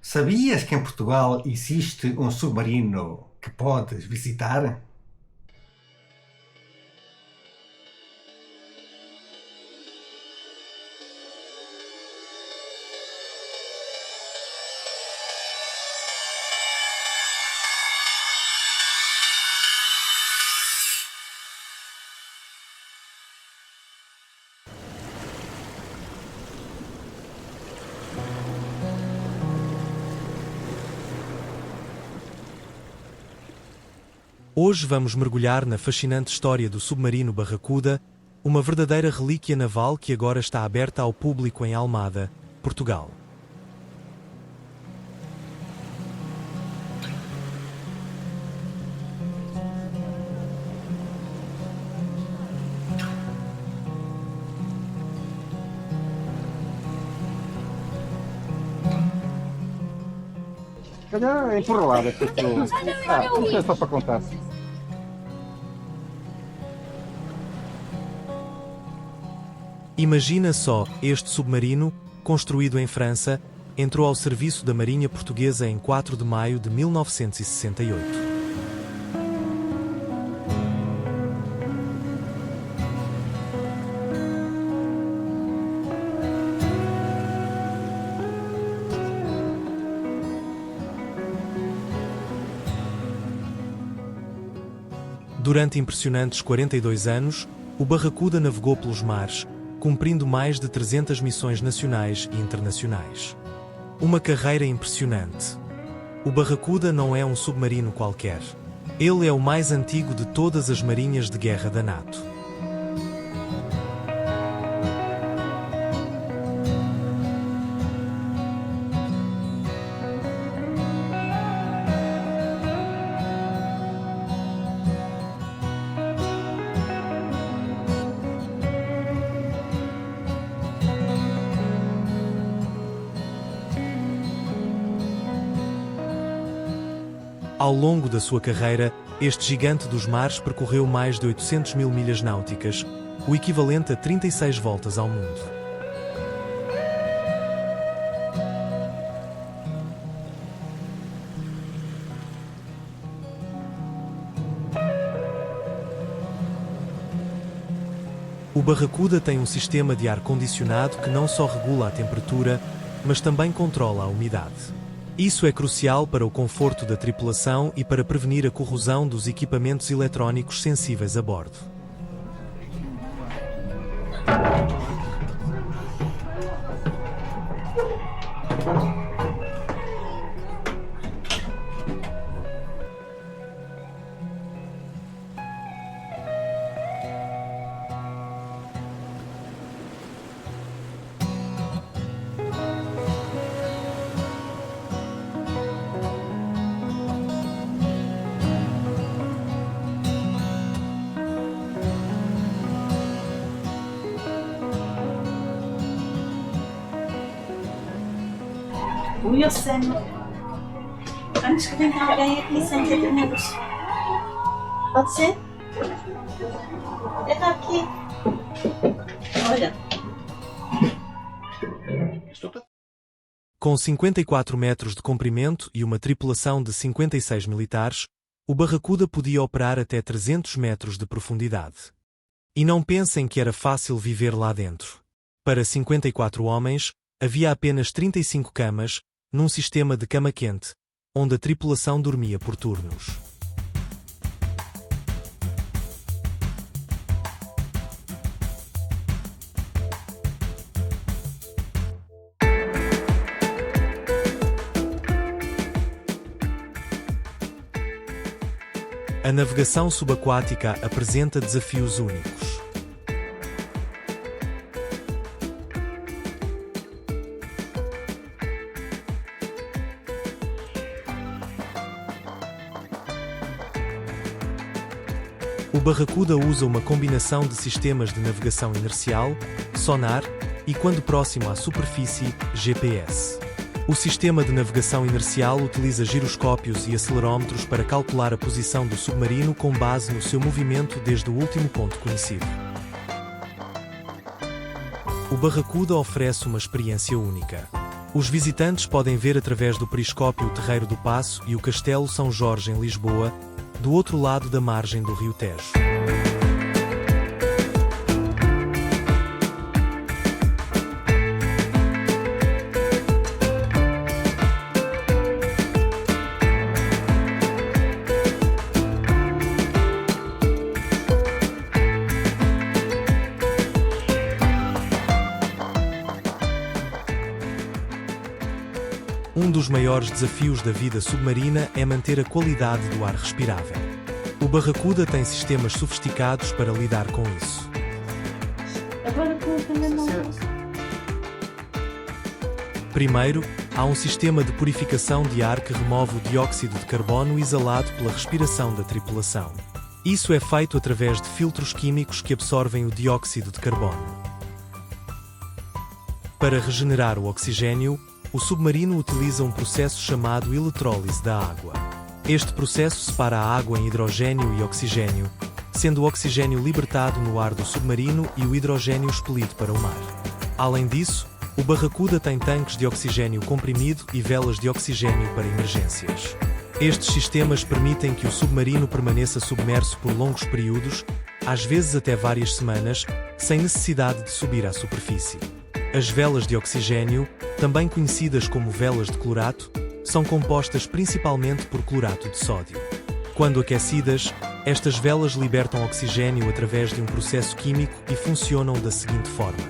Sabias que em Portugal existe um submarino que podes visitar? Hoje vamos mergulhar na fascinante história do submarino Barracuda, uma verdadeira relíquia naval que agora está aberta ao público em Almada, Portugal. Se calhar é empurralada esta pessoa. Isto é só para contar. Imagina só, este submarino, construído em França, entrou ao serviço da Marinha Portuguesa em 4 de maio de 1968. Durante impressionantes 42 anos, o Barracuda navegou pelos mares, cumprindo mais de 300 missões nacionais e internacionais. Uma carreira impressionante. O Barracuda não é um submarino qualquer. Ele é o mais antigo de todas as marinhas de guerra da NATO. Ao longo da sua carreira, este gigante dos mares percorreu mais de 800 mil milhas náuticas, o equivalente a 36 voltas ao mundo. O Barracuda tem um sistema de ar-condicionado que não só regula a temperatura, mas também controla a umidade. Isso é crucial para o conforto da tripulação e para prevenir a corrosão dos equipamentos eletrónicos sensíveis a bordo. Wilson, antes que venha alguém aqui sem ter medos. Pode ser? Está aqui. Olha. Com 54 metros de comprimento e uma tripulação de 56 militares, o Barracuda podia operar até 300 metros de profundidade. E não pensem que era fácil viver lá dentro. Para 54 homens, havia apenas 35 camas, num sistema de cama quente, onde a tripulação dormia por turnos. A navegação subaquática apresenta desafios únicos. O Barracuda usa uma combinação de sistemas de navegação inercial, sonar e, quando próximo à superfície, GPS. O sistema de navegação inercial utiliza giroscópios e acelerómetros para calcular a posição do submarino com base no seu movimento desde o último ponto conhecido. O Barracuda oferece uma experiência única. Os visitantes podem ver através do periscópio o Terreiro do Paço e o Castelo São Jorge em Lisboa, do outro lado da margem do Rio Tejo. Um dos maiores desafios da vida submarina é manter a qualidade do ar respirável. O Barracuda tem sistemas sofisticados para lidar com isso. Agora conta-me não. Primeiro, há um sistema de purificação de ar que remove o dióxido de carbono exalado pela respiração da tripulação. Isso é feito através de filtros químicos que absorvem o dióxido de carbono. Para regenerar o oxigênio, o submarino utiliza um processo chamado eletrólise da água. Este processo separa a água em hidrogênio e oxigênio, sendo o oxigênio libertado no ar do submarino e o hidrogênio expelido para o mar. Além disso, o Barracuda tem tanques de oxigênio comprimido e velas de oxigênio para emergências. Estes sistemas permitem que o submarino permaneça submerso por longos períodos, às vezes até várias semanas, sem necessidade de subir à superfície. As velas de oxigênio, também conhecidas como velas de clorato, são compostas principalmente por clorato de sódio. Quando aquecidas, estas velas libertam oxigênio através de um processo químico e funcionam da seguinte forma.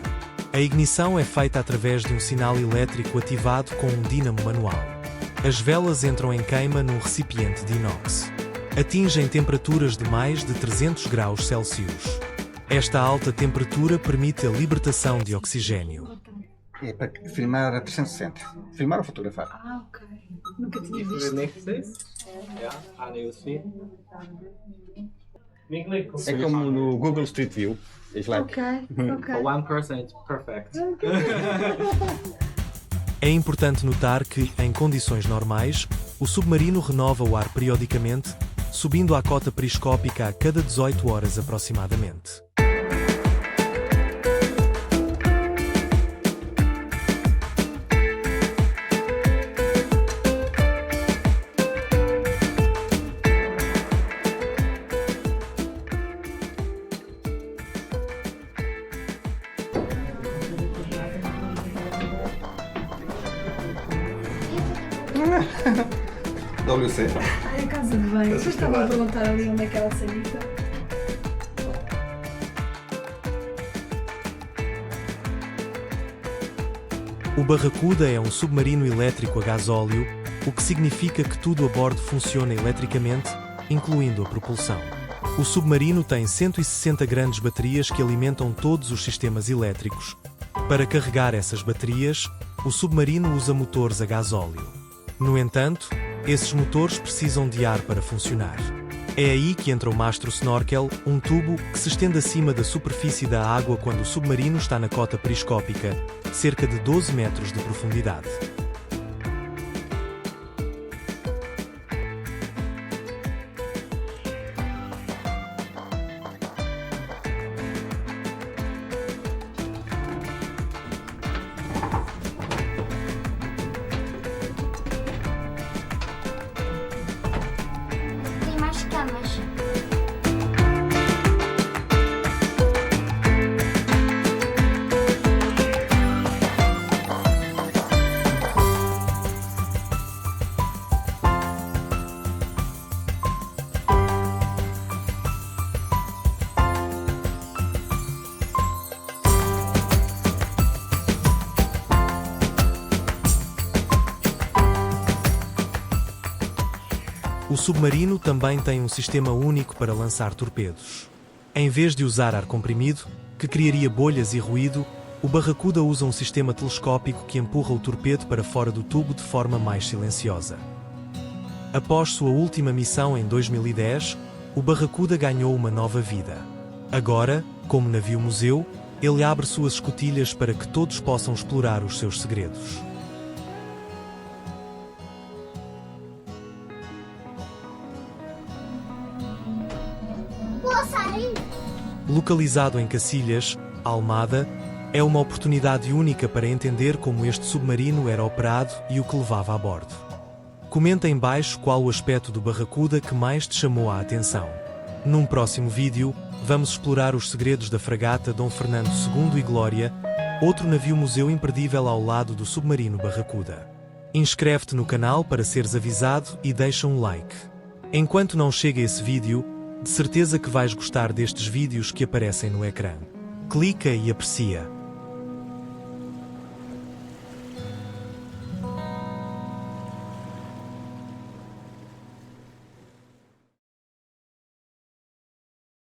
A ignição é feita através de um sinal elétrico ativado com um dínamo manual. As velas entram em queima num recipiente de inox. Atingem temperaturas de mais de 300 graus Celsius. Esta alta temperatura permite a libertação de oxigênio. É para filmar a 360. Filmar ou fotografar? Ah, ok. Nunca tinha If visto. the next is, yeah, and you see. É como no Google Street View. It's like, Ok, ok. For one person, it's perfect. É importante notar que, em condições normais, o submarino renova o ar periodicamente, subindo à cota periscópica a cada 18 horas aproximadamente. WC. Ai, a casa de banho. Vocês estavam a perguntar ali onde é que ela sanita. O Barracuda é um submarino elétrico a gasóleo, o que significa que tudo a bordo funciona eletricamente, incluindo a propulsão. O submarino tem 160 grandes baterias que alimentam todos os sistemas elétricos. Para carregar essas baterias, o submarino usa motores a gasóleo. No entanto, esses motores precisam de ar para funcionar. É aí que entra o mastro snorkel, um tubo que se estende acima da superfície da água quando o submarino está na cota periscópica, cerca de 12 metros de profundidade. Tem mais camas. O submarino também tem um sistema único para lançar torpedos. Em vez de usar ar comprimido, que criaria bolhas e ruído, o Barracuda usa um sistema telescópico que empurra o torpedo para fora do tubo de forma mais silenciosa. Após sua última missão em 2010, o Barracuda ganhou uma nova vida. Agora, como navio-museu, ele abre suas escotilhas para que todos possam explorar os seus segredos. Posso sair? Localizado em Cacilhas, Almada, É uma oportunidade única para entender como este submarino era operado e o que levava a bordo. Comenta em baixo qual o aspecto do Barracuda que mais te chamou a atenção. Num próximo vídeo, vamos explorar os segredos da fragata Dom Fernando II e Glória, outro navio-museu imperdível ao lado do submarino Barracuda. Inscreve-te no canal para seres avisado e deixa um like. Enquanto não chega esse vídeo, de certeza que vais gostar destes vídeos que aparecem no ecrã. Clica e aprecia.